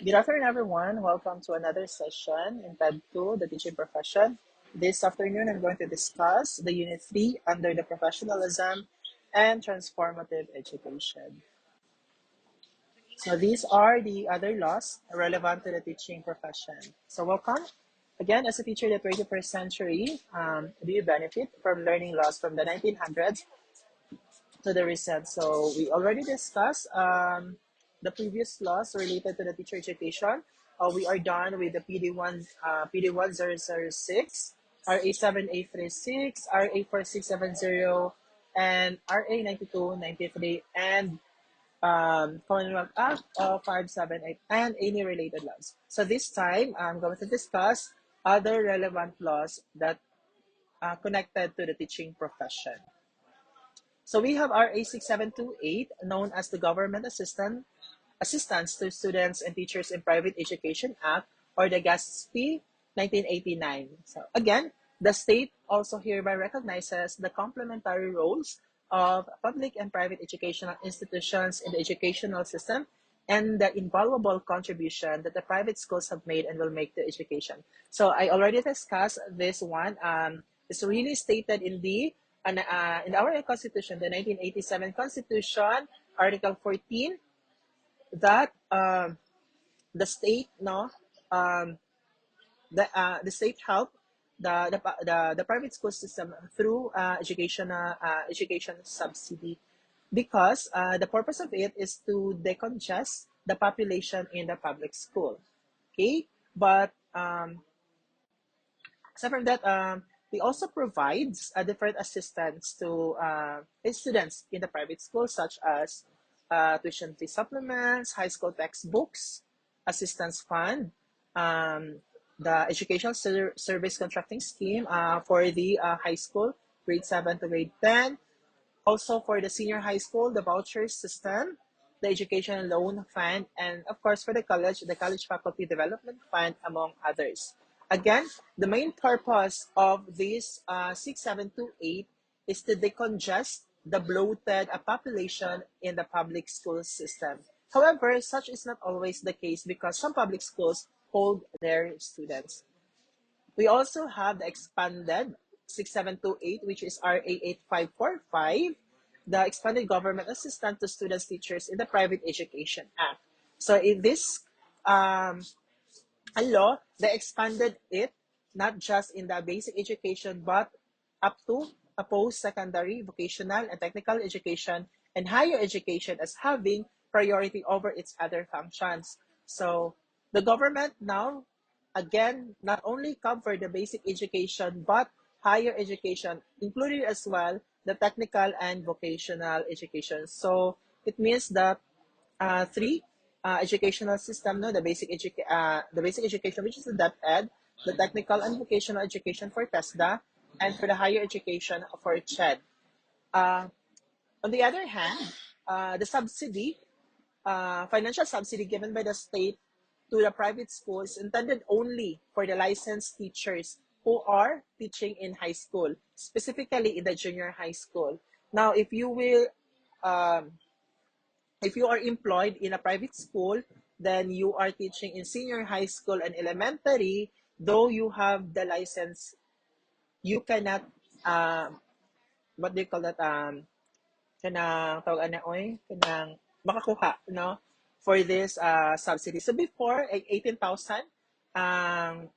Good afternoon, everyone. Welcome to another session in TED 2, the teaching profession. This afternoon, I'm going to discuss the Unit 3 under the professionalism and transformative education. So these are the other laws relevant to the teaching profession. So welcome. Again, as a teacher in the 21st century, do you benefit from learning laws from the 1900s to the recent? So we already discussed the previous laws related to the teacher education. We are done with the PD1006, RA7836, RA4670, and RA9293, and Commonwealth Act of 578, and any related laws. So this time, I'm going to discuss other relevant laws that are connected to the teaching profession. So we have RA 6728, known as the Government Assistance to Students and Teachers in Private Education Act, or the GASP 1989. So again, the state also hereby recognizes the complementary roles of public and private educational institutions in the educational system and the invaluable contribution that the private schools have made and will make to education. So I already discussed this one. It's really stated in our Constitution, the 1987 Constitution, Article 14, that the state the state help the private school system through education subsidy, because the purpose of it is to decongest the population in the public school. Okay, but aside from that, they also provides different assistance to students in the private school, such as tuition fee supplements, high school textbooks, assistance fund, the educational service contracting scheme for the high school, grade 7 to grade 10. Also for the senior high school, the voucher system, the education loan fund, and of course for the college faculty development fund, among others. Again, the main purpose of this 6728 is to decongest the bloated population in the public school system. However, such is not always the case because some public schools hold their students. We also have the expanded 6728, which is RA 8545, the expanded government assistance to students, teachers in the Private Education Act. So in this law, they expanded it not just in the basic education, but up to a post-secondary, vocational, and technical education and higher education as having priority over its other functions. So the government now, again, not only cover the basic education, but higher education, including as well the technical and vocational education. So it means that three educational system, no, the basic education, which is the DepEd, the technical and vocational education for TESDA, and for the higher education for CHED. Uh, on the other hand, the subsidy, financial subsidy given by the state to the private schools intended only for the licensed teachers who are teaching in high school, specifically in the junior high school. Now, um, if you are employed in a private school, then you are teaching in senior high school and elementary, though you have the license, you cannot, what do you call that, kanang tawag na oy kanang makakuha no for this subsidy. So before 18,000 ang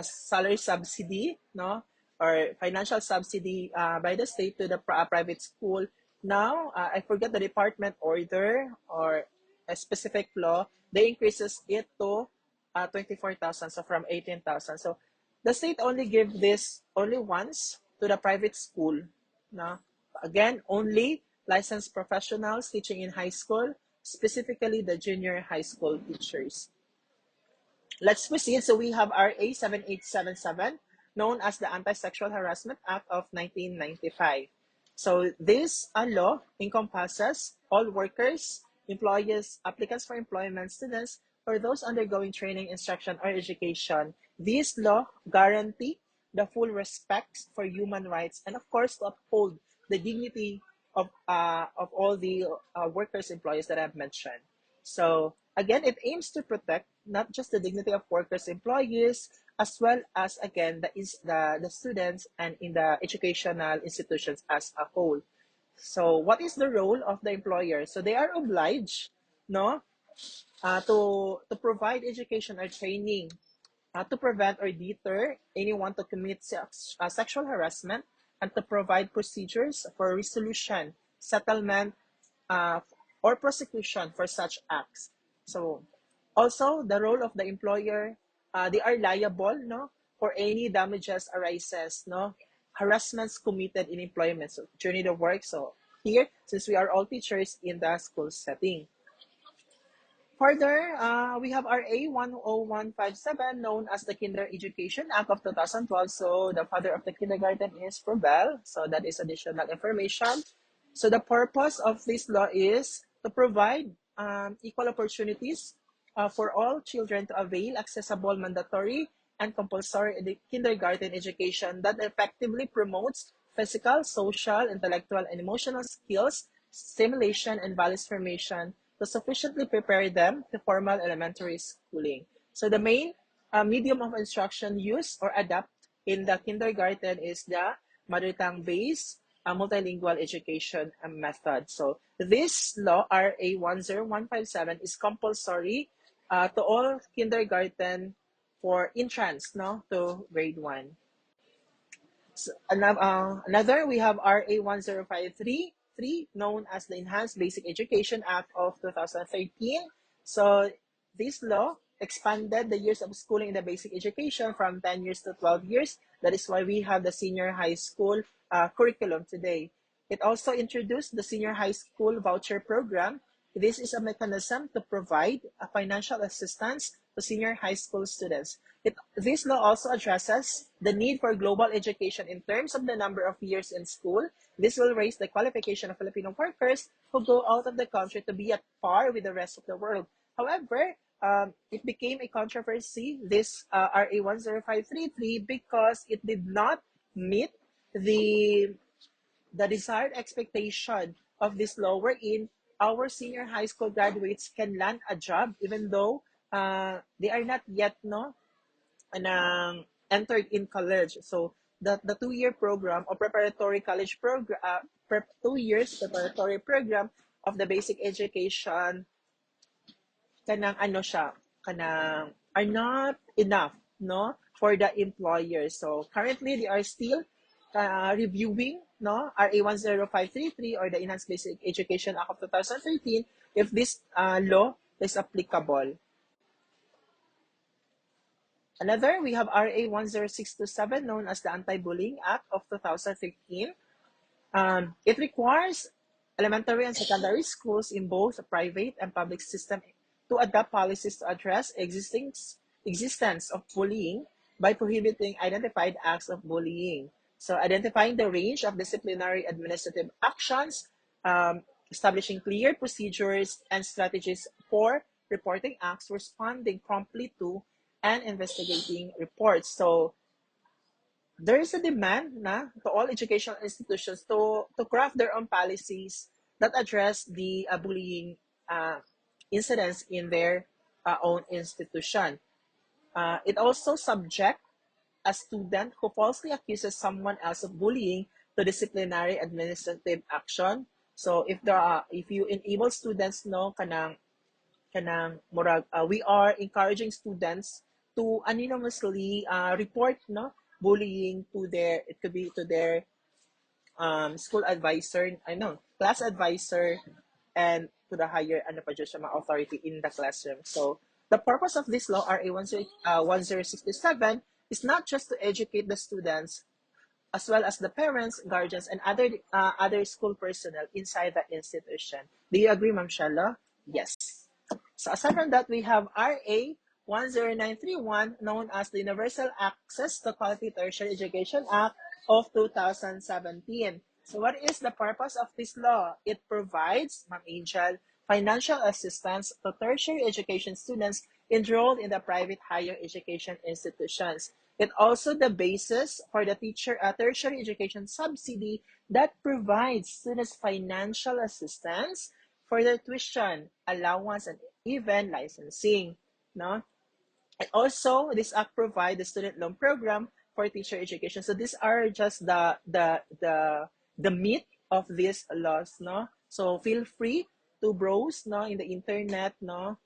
salary subsidy, no, or financial subsidy by the state to the private school. Now I forget the department order or a specific law, they increases it to 24,000, so from 18,000. So the state only give this only once to the private school, no, again only licensed professionals teaching in high school, specifically the junior high school teachers. Let's proceed. So we have RA 7877, known as the Anti-Sexual Harassment Act of 1995. So this law encompasses all workers, employees, applicants for employment, students, or those undergoing training, instruction, or education. This law guarantee the full respect for human rights and, of course, to uphold the dignity of all the workers, employees that I've mentioned. So again, it aims to protect not just the dignity of workers, employees, as well as again the students and in the educational institutions as a whole. So what is the role of the employer? So they are obliged, no, to provide education or training to prevent or deter anyone to commit sexual harassment and to provide procedures for resolution, settlement, uh, or prosecution for such acts. So also the role of the employer, they are liable, no, for any damages arises, no, harassments committed in employment, so during the work. So here, since we are all teachers in the school setting. Further, we have RA 10157, known as the Kinder Education Act of 2012. So the father of the kindergarten is Probel. So that is additional information. So the purpose of this law is to provide equal opportunities for all children to avail accessible, mandatory, and compulsory kindergarten education that effectively promotes physical, social, intellectual, and emotional skills, stimulation, and values formation to sufficiently prepare them to formal elementary schooling. So the main medium of instruction used or adapt in the kindergarten is the mother tongue based multilingual education method. So this law, RA 10157, is compulsory to all kindergarten for entrance, no, to grade 1. So, another, we have RA 10533, known as the Enhanced Basic Education Act of 2013. So this law expanded the years of schooling in the basic education from 10 years to 12 years. That is why we have the senior high school curriculum today. It also introduced the senior high school voucher program. This is a mechanism to provide a financial assistance to senior high school students. This law also addresses the need for global education in terms of the number of years in school. This will raise the qualification of Filipino workers who go out of the country to be at par with the rest of the world. However, it became a controversy, this RA 10533, because it did not meet the the desired expectation of this law wherein our senior high school graduates can land a job even though they are not yet entered in college. So the 2 year program or preparatory college program, 2 years preparatory program of the basic education, kanang ano siya, kanang are not enough, no, for the employers. So currently they are still reviewing, no, RA 10533 or the Enhanced Basic Education Act of 2013 if this law is applicable. Another, we have RA 10627, known as the Anti-Bullying Act of 2015. It requires elementary and secondary schools in both the private and public system to adopt policies to address existence of bullying by prohibiting identified acts of bullying. So identifying the range of disciplinary administrative actions, establishing clear procedures and strategies for reporting acts, responding promptly to, and investigating reports. So there is a demand to all educational institutions to craft their own policies that address the bullying incidents in their own institution. It also subject a student who falsely accuses someone else of bullying to disciplinary administrative action. So if you enable students murag we are encouraging students to anonymously report bullying to their, it could be to their school advisor, I know, class advisor, and to the higher authority in the classroom. So the purpose of this law, RA 1067, is not just to educate the students as well as the parents, guardians, and other school personnel inside the institution. Do you agree, Ma'am Shella? Yes. So aside from that, we have RA 10931, known as the Universal Access to Quality Tertiary Education Act of 2017. So what is the purpose of this law? It provides, Ma'am Angel, financial assistance to tertiary education students enrolled in the private higher education institutions. It also the basis for the tertiary education subsidy that provides students financial assistance for their tuition, allowance, and even licensing, no? And also, this act provide the student loan program for teacher education. So these are just the meat of these laws, no? So feel free to browse, no, in the internet, no,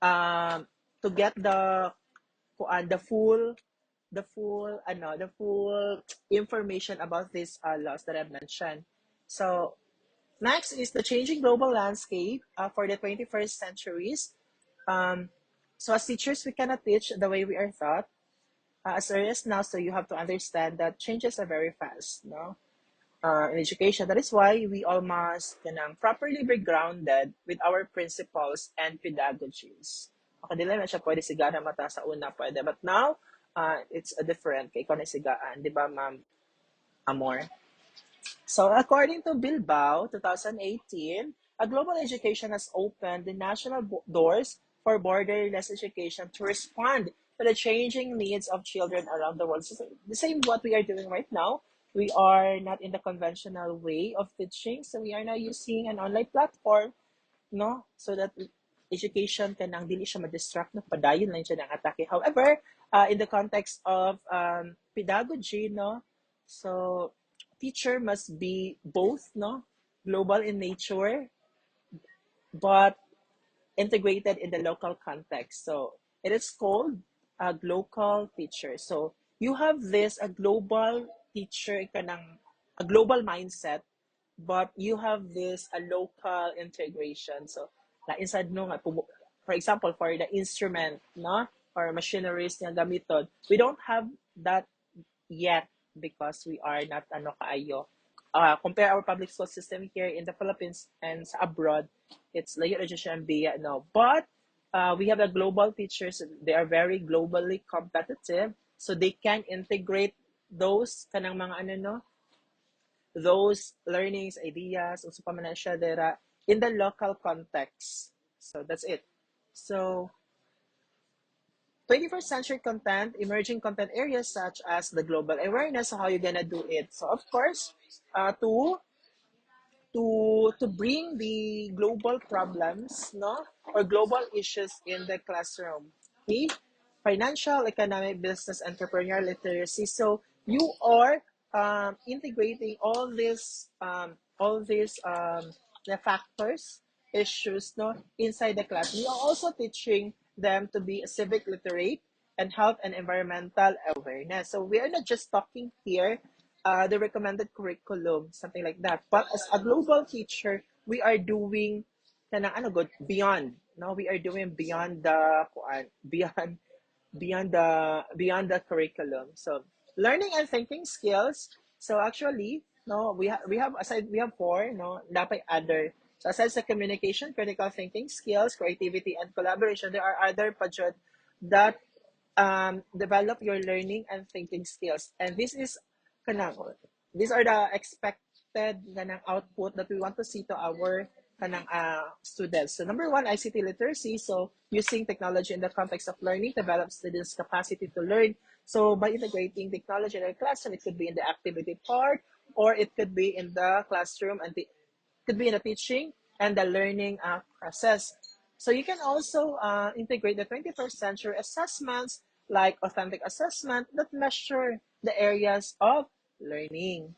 um, to get the full information about these laws that I've mentioned. So next is the changing global landscape for the 21st centuries. Um, so as teachers, we cannot teach the way we are taught as early as now. So you have to understand that changes are very fast, no? In education. That is why we all must properly be grounded with our principles and pedagogies. Okay, dili na siya pwede sigara mata sa una pwede. But now, it's a different. Kay ikaw na sigaan, di ba, Ma'am Amor? So, according to Bilbao 2018, a global education has opened the national doors for borderless education to respond to the changing needs of children around the world. So, the same what we are doing right now. We are not in the conventional way of teaching, so we are now using an online platform, no? So that education kanang dili siya ma-distract no padayon lang siya ng atake. However, in the context of pedagogy, no? So teacher must be both, no, global in nature, but integrated in the local context. So it is called a local teacher. So you have this a global teacher kanang a global mindset, but you have this a local integration. So na inside no nga for example for the instrument, no, or machineries nga gamiton, we don't have that yet because we are not ano kaayo. Compare our public school system here in the Philippines and sa abroad, it's layo na siya ang biya, no. But we have a global teachers. They are very globally competitive, so they can integrate those kanang mga ano no, those learnings, ideas, uso pa man na siya dera in the local context. So that's it. So 21st century content, emerging content areas such as the global awareness, how you're gonna do it. So of course, to bring the global problems, no, or global issues in the classroom. Okay, financial, economic, business, entrepreneurial literacy. So you are integrating all these the factors, issues, no, inside the class. We are also teaching them to be civic literate and health and environmental awareness. So we are not just talking here the recommended curriculum, something like that. But as a global teacher, we are doing kanang ano good beyond. No, we are doing beyond the beyond the curriculum. So learning and thinking skills. So actually, no, we have aside we have four, no, dapat other. So aside sa communication, critical thinking skills, creativity, and collaboration, there are other pa that develop your learning and thinking skills. And this is kanang these are the expected kanang output that we want to see to our kanang students. So number one, ICT literacy. So using technology in the context of learning develops students' capacity to learn. So by integrating technology in the classroom, it could be in the activity part, or it could be in the classroom and could be in the teaching and the learning process. So you can also integrate the 21st century assessments like authentic assessment that measure the areas of learning.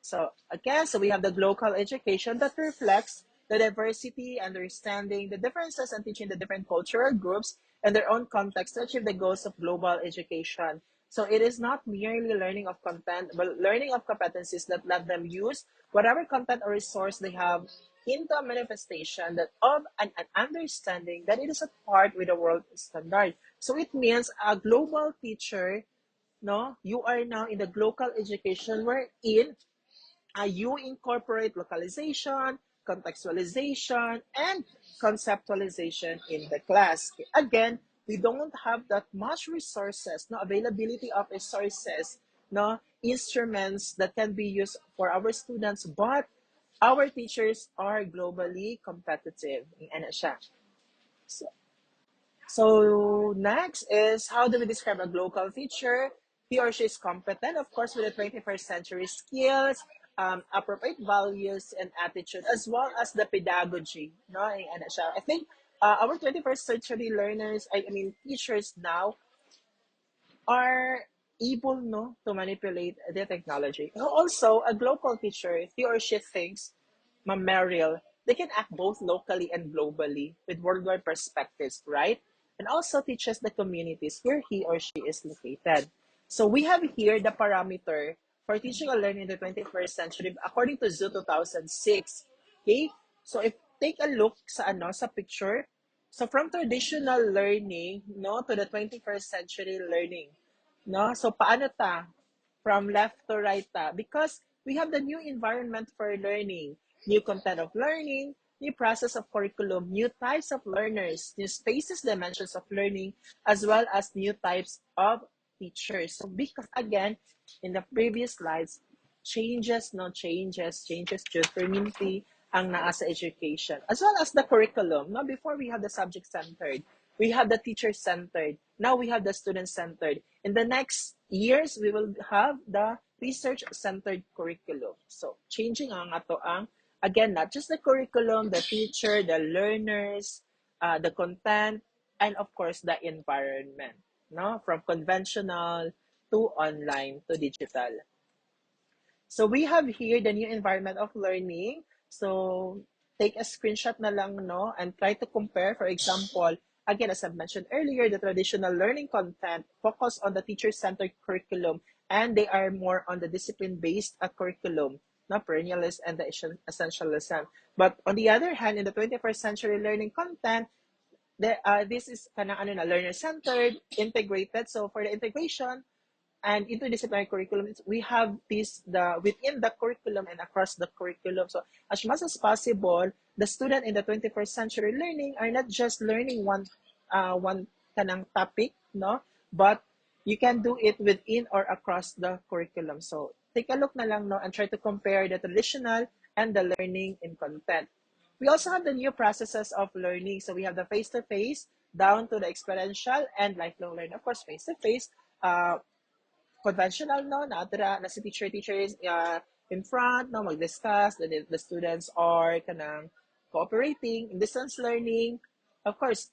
So again, so we have the local education that reflects the diversity, understanding the differences, and teaching the different cultural groups and their own context to achieve the goals of global education. So it is not merely learning of content, but learning of competencies that let them use whatever content or resource they have into a manifestation that of an understanding that it is a part with the world standard. So it means a global teacher, no, you are now in the local education wherein you incorporate localization, contextualization, and conceptualization in the class. Again, we don't have that much resources, no availability of resources, no instruments that can be used for our students, but our teachers are globally competitive. Ano siya. So, so next is how do we describe a local teacher? He or she is competent, of course, with the 21st century skills, appropriate values and attitude, as well as the pedagogy. No? Ano siya. I think our 21st century learners, I mean teachers now, are able no to manipulate the technology. Also, a global teacher, if he or she thinks, Ma'am Mariel, they can act both locally and globally with worldwide perspectives, right? And also teaches the communities where he or she is located. So we have here the parameter for teaching and learning in the 21st century according to ZOO 2006. Okay? So if take a look sa sa picture, so from traditional learning no to the 21st century learning. No? So paano ta? From left to right ta? Because we have the new environment for learning, new content of learning, new process of curriculum, new types of learners, new spaces, dimensions of learning, as well as new types of teachers. So because again, in the previous slides, changes determinantly ang naa sa education, as well as the curriculum. Now, before we have the subject-centered, we have the teacher-centered. Now we have the student-centered. In the next years, we will have the research-centered curriculum. So, changing ang ato ang, again, not just the curriculum, the teacher, the learners, the content, and of course, the environment. No? From conventional to online to digital. So we have here the new environment of learning. So take a screenshot na lang, no, and try to compare. For example, again, as I mentioned earlier, the traditional learning content focus on the teacher-centered curriculum, and they are more on the discipline-based curriculum, no, perennialist and the essentialism. But on the other hand, in the 21st century learning content, this is kanang learner-centered, integrated. So for the integration, and interdisciplinary curriculum, we have within the curriculum and across the curriculum. So as much as possible, the student in the 21st century learning are not just learning one kanang topic, no, but you can do it within or across the curriculum. So take a look na lang, no, and try to compare the traditional and the learning in content. We also have the new processes of learning. So we have the face-to-face down to the experiential and lifelong learning. Of course, face-to-face, conventional no na si teacher is in front no mag-discuss, the students are kanang cooperating in distance learning. Of course,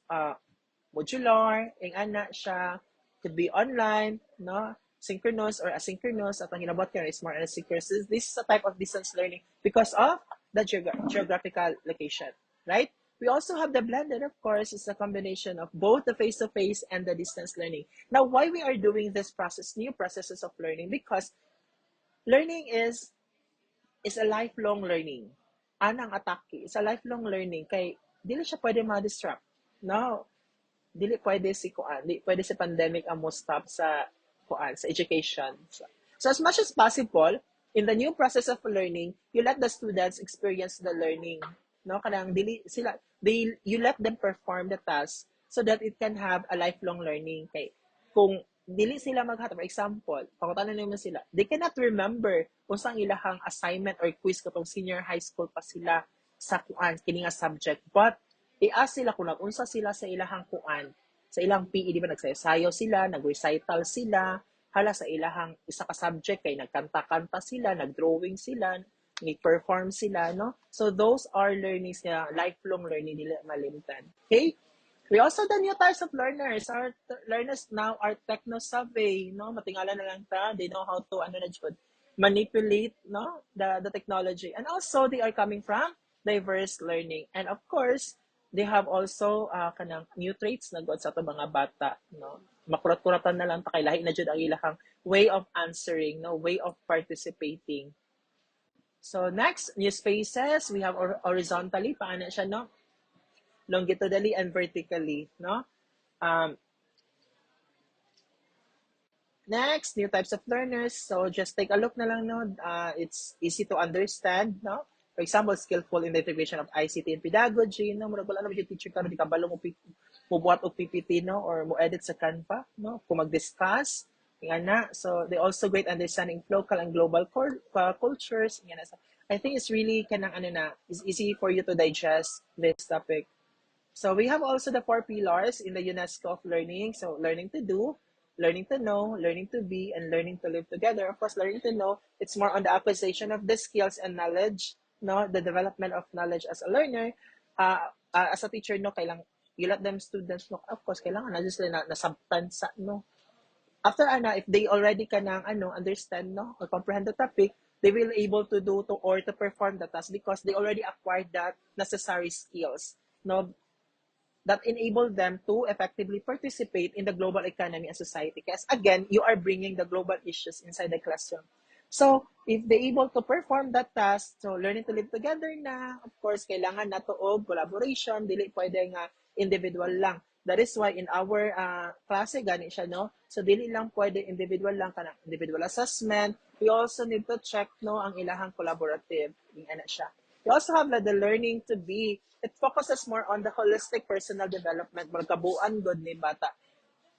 modular ing ana siya, could be online no, synchronous or asynchronous. At ang hinabot is more asynchronous. This is a type of distance learning because of the geographical location, right? We also have the blended, of course, it's a combination of both the face-to-face and the distance learning. Now, why we are doing this process, new processes of learning? Because learning is a lifelong learning. Anang atake, it's a lifelong learning. Kay, dili siya pwede ma-disrupt. No, dili pwede si kuan, dili pwede si pandemic ang mo stop sa kuan, sa education. So as much as possible, in the new process of learning, you let the students experience the learning. No, kanang dili sila you let them perform the task so that it can have a lifelong learning. Kay kung dili sila maghatag, for example, pangutanan naman sila, they cannot remember kung saan ilahang assignment or quiz katong senior high school pa sila sa kuan kini nga subject. But i-ask sila kung nag-unsa sila sa ilahang kuan, sa ilang PE, di ba nagsayaw sila, nag-recital sila, hala sa ilahang isa ka subject kay nagkanta-kanta sila, nag-drawing sila, nag-perform sila, no? So those are learnings na lifelong learning nila malimtan. Okay? We also the new types of learners. Our learners now are techno-savvy, no? Matingala na lang ta, they know how to manipulate, no, the technology. And also they are coming from diverse learning. And of course, they have also kanang new traits na god sa ato mga bata, no? Makurat-kuratan na lang ta kay lahi na jud ang ilahang way of answering, no, way of participating. So next, new spaces, we have horizontally, paano siya, no? Longitudinally and vertically, no? Next, new types of learners. So just take a look na lang, no? It's easy to understand, no? For example, skillful in the integration of ICT and pedagogy, no? Murag wala na yung teacher ka, di ka balo mo buhat og PPT, no? Or mo edit sa Canva, no? Kung mag-discuss, nga na. So they also great understanding local and global cultures. Nga na. So, I think it's really kanang it's easy for you to digest this topic. So we have also the 4 pillars in the UNESCO of learning. So learning to do, learning to know, learning to be, and learning to live together. Of course, learning to know, it's more on the acquisition of the skills and knowledge, no, the development of knowledge as a learner. As a teacher, no, kailang you let them students, no, of course, kailangan na sila nasabtan sa, no, after if they already kanang understand, no, or comprehend the topic, they will able to do to or to perform the task because they already acquired that necessary skills, no, that enable them to effectively participate in the global economy and society. Because again, you are bringing the global issues inside the classroom. So, if they able to perform that task, so learning to live together na, of course, kailangan na to og collaboration, dili pwede nga individual lang. That is why in our klase, gani siya, no? So, dili lang pwede individual lang, kanang individual assessment. We also need to check, no, ang ilahang collaborative. Yung ano siya. You also have the learning to be. It focuses more on the holistic personal development, magkabuan good ni bata.